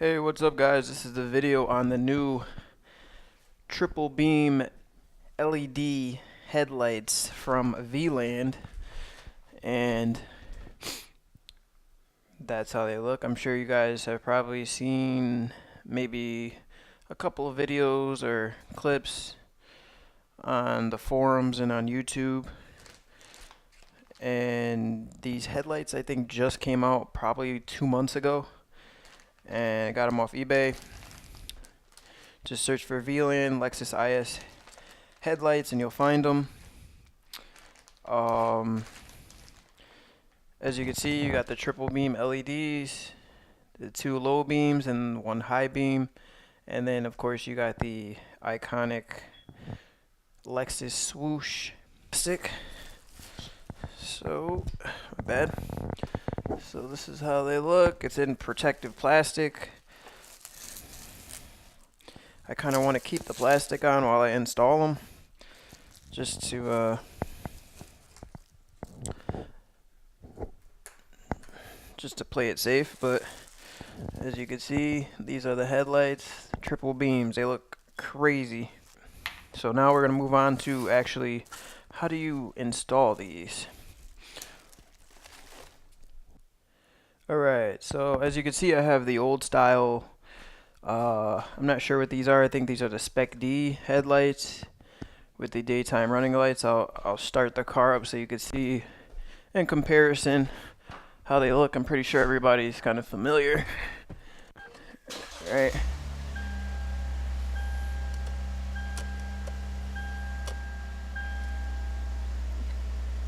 Hey, what's up guys? This is the video on the new triple beam LED headlights from VLAND, and that's how they look. I'm sure you guys have probably seen maybe a couple of videos or clips on the forums and on YouTube. And these headlights I think just came out probably 2 months ago, and I got them off eBay. Just search for VLAND Lexus IS headlights and you'll find them. As you can see, you got the triple beam LEDs, the 2 low beams and 1 high beam, and then of course you got the iconic Lexus swoosh stick. So, my bad. So this is how they look. It's in protective plastic. I kind of want to keep the plastic on while I install them, just to play it safe. But as you can see, these are the headlights, triple beams. They look crazy. So now we're going to move on to actually how do you install these. Alright, so as you can see, I have the old style, I'm not sure what these are. I think these are the Spec D headlights with the daytime running lights. I'll start the car up so you can see in comparison how they look. I'm pretty sure everybody's kind of familiar. Alright.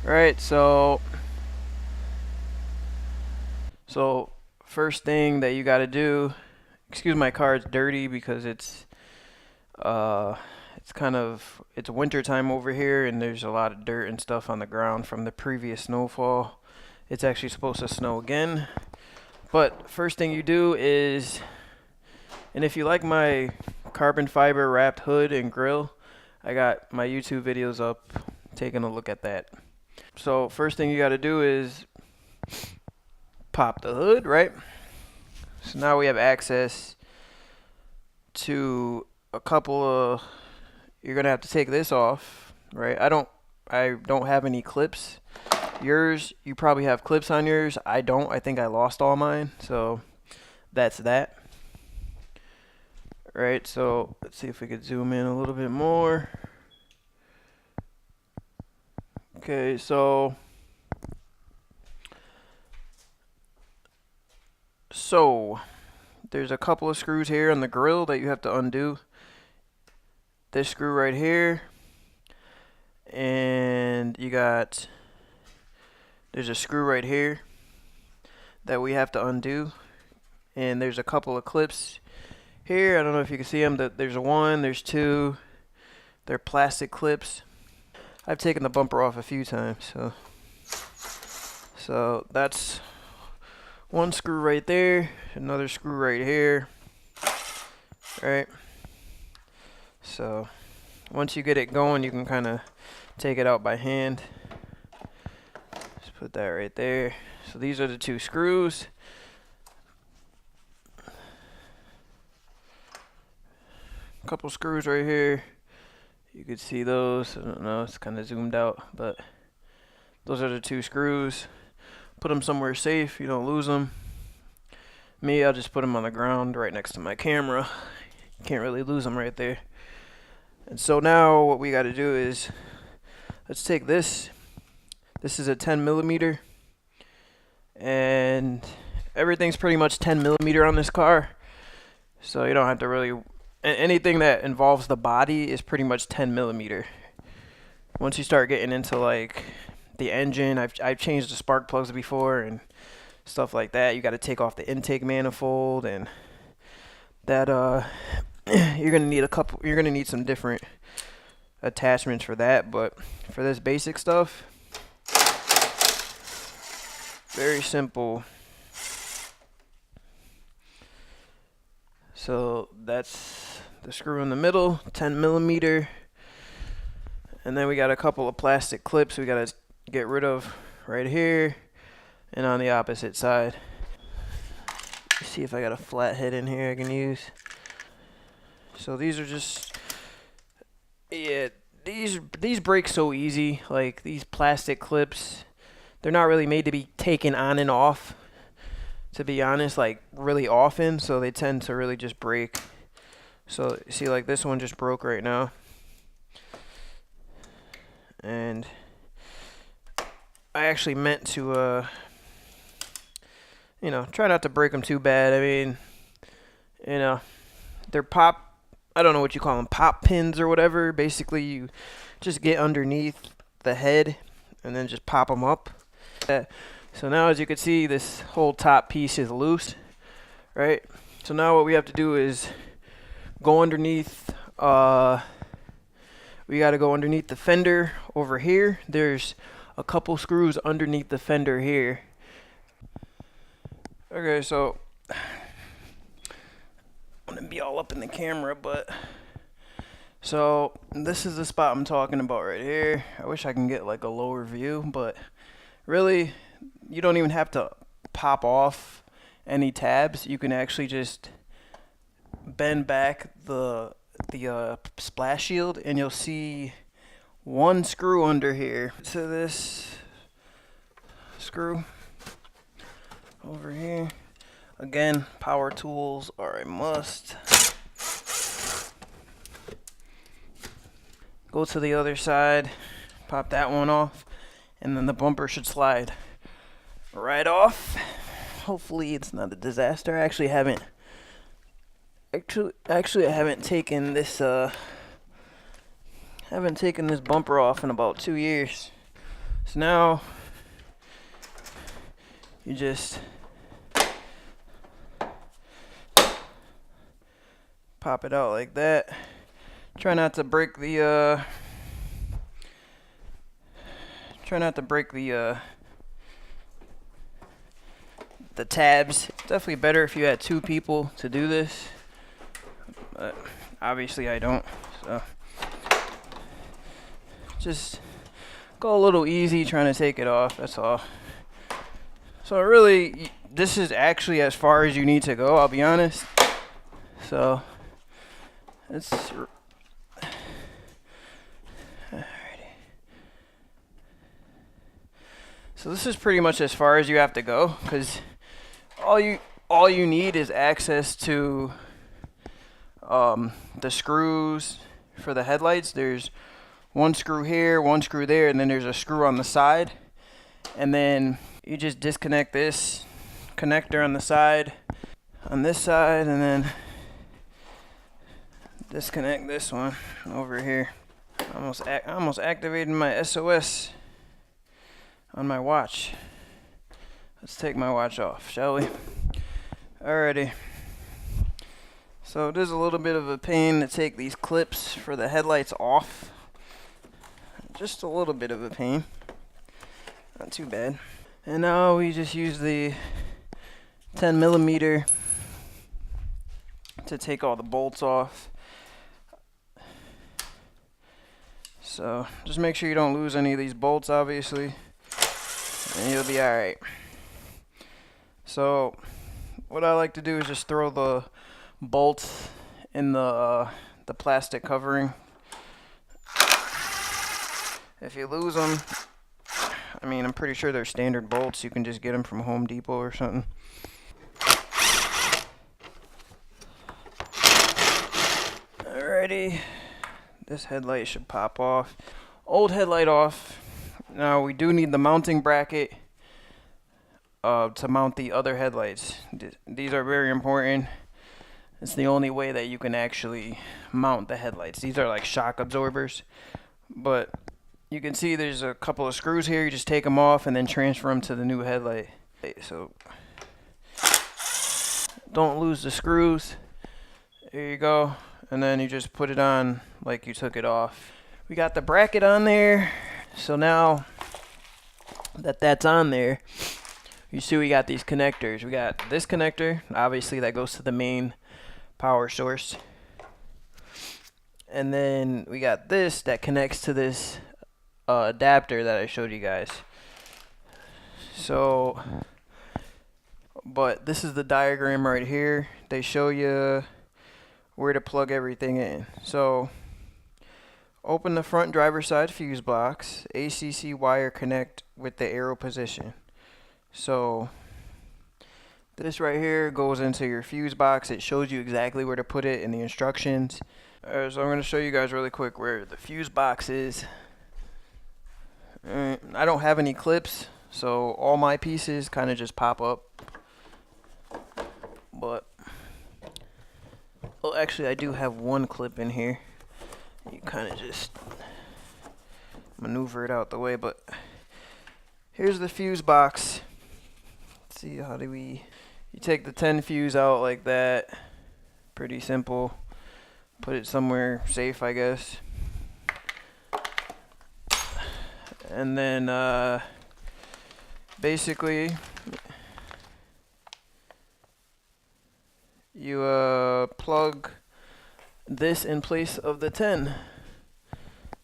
Alright, so first thing that you got to do, excuse my car, it's dirty because it's winter time over here and there's a lot of dirt and stuff on the ground from the previous snowfall. It's actually supposed to snow again. But first thing you do is, and if you like my carbon fiber wrapped hood and grill, I got my YouTube videos up taking a look at that. So first thing you got to do is pop the hood, right? So now we have access to a couple of, you're gonna have to take this off, right? I don't have any clips. Yours, you probably have clips on yours. I don't. I think I lost all mine. So that's that. Right, so let's see if we could zoom in a little bit more. Okay, so there's a couple of screws here on the grill that you have to undo. This screw right here, and there's a screw right here that we have to undo, and there's a couple of clips here. I don't know if you can see them. There's one, there's two. They're plastic clips. I've taken the bumper off a few times, so that's one screw right there, another screw right here. Right, so once you get it going, you can kind of take it out by hand. Just put that right there. So these are the 2 screws. A couple screws right here. You could see those. I don't know, it's kind of zoomed out, but those are the 2 screws. Put them somewhere safe, you don't lose them. Me, I'll just put them on the ground right next to my camera. Can't really lose them right there. And so now what we got to do is, let's take this. This is a 10 millimeter, and everything's pretty much 10 millimeter on this car. So you don't have to really, anything that involves the body is pretty much 10 millimeter. Once you start getting into like the engine, I've changed the spark plugs before and stuff like that. You got to take off the intake manifold, and that you're gonna need some different attachments for that. But for this basic stuff, very simple. So that's the screw in the middle, 10 millimeter, and then we got a couple of plastic clips we gotta get rid of right here and on the opposite side. see if I got a flat head in here I can use. So these are just, yeah, these break so easy. Like these plastic clips, they're not really made to be taken on and off, to be honest, like really often, so they tend to really just break. So see, like this one just broke right now, and I actually meant to you know, try not to break them too bad. I mean, you know, they're pop, I don't know what you call them, pop pins or whatever. Basically, you just get underneath the head and then just pop them up. So now, as you can see, this whole top piece is loose, right? So now what we have to do is go underneath, we got to go underneath the fender over here. There's a couple screws underneath the fender here. Okay, so I'm gonna be all up in the camera, but so this is the spot I'm talking about right here. I wish I can get like a lower view, but really you don't even have to pop off any tabs. You can actually just bend back the splash shield and you'll see one screw under here. So this screw over here. Again, power tools are a must. Go to the other side, pop that one off, and then the bumper should slide right off. Hopefully it's not a disaster. I actually haven't taken this bumper off in about 2 years. So now you just pop it out like that. Try not to break the tabs. Definitely better if you had 2 people to do this, but obviously I don't, so just go a little easy trying to take it off, that's all. So really, this is actually as far as you need to go, I'll be honest. So it's alrighty. So this is pretty much as far as you have to go, because all you need is access to the screws for the headlights. There's one screw here, one screw there, and then there's a screw on the side, and then you just disconnect this connector on the side, on this side, and then disconnect this one over here. I almost activated my SOS on my watch. Let's take my watch off, shall we? Alrighty. So it is a little bit of a pain to take these clips for the headlights off. Just a little bit of a pain. Not too bad. And now we just use the 10mm to take all the bolts off. So just make sure you don't lose any of these bolts, obviously, and you'll be alright. So what I like to do is just throw the bolts in the plastic covering. If you lose them, I mean, I'm pretty sure they're standard bolts. You can just get them from Home Depot or something. Alrighty. This headlight should pop off. Old headlight off. Now we do need the mounting bracket to mount the other headlights. These are very important. It's the only way that you can actually mount the headlights. These are like shock absorbers, but you can see there's a couple of screws here. You just take them off and then transfer them to the new headlight. So don't lose the screws. There you go. And then you just put it on like you took it off. We got the bracket on there. So now that that's on there, you see we got these connectors. We got this connector, obviously that goes to the main power source. And then we got this that connects to this adapter that I showed you guys. So but this is the diagram right here. They show you where to plug everything in. So open the front driver's side fuse box. ACC wire connect with the arrow position. So this right here goes into your fuse box. It shows you exactly where to put it in the instructions. Alright, so I'm going to show you guys really quick where the fuse box is. I don't have any clips, so all my pieces kind of just pop up. But, well, actually I do have one clip in here. You kind of just maneuver it out the way, but here's the fuse box. Let's see, how do we... You take the 10 fuse out like that. Pretty simple. Put it somewhere safe, I guess. And then basically you plug this in place of the 10.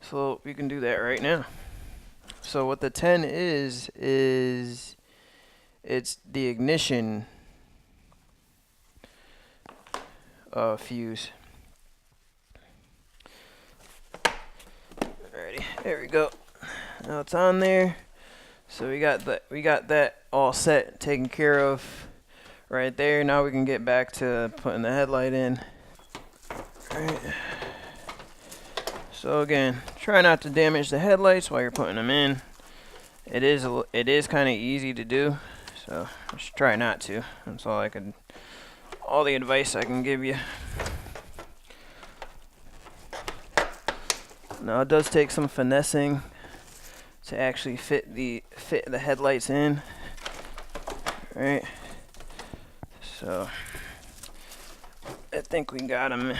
So we can do that right now. So what the 10 is it's the ignition fuse. Alrighty, there we go. Now it's on there. So we got that all set, taken care of right there. Now we can get back to putting the headlight in. Alright. So again, try not to damage the headlights while you're putting them in. It is kind of easy to do, so just try not to. That's all the advice I can give you. Now it does take some finessing to actually fit the headlights in. Right. So I think we got them.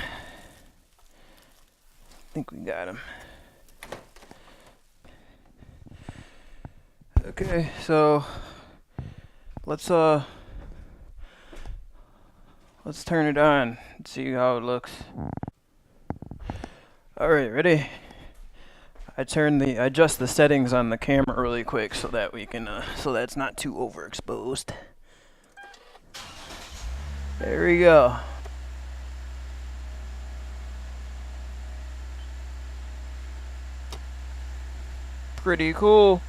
Okay, so let's turn it on and see how it looks. Alright, ready? I adjust the settings on the camera really quick so that we can so that it's not too overexposed. There we go. Pretty cool.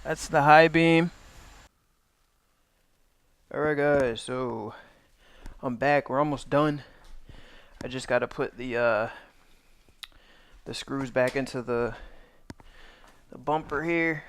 That's the high beam. Alright guys, so I'm back. We're almost done. I just gotta put the screws back into the bumper here.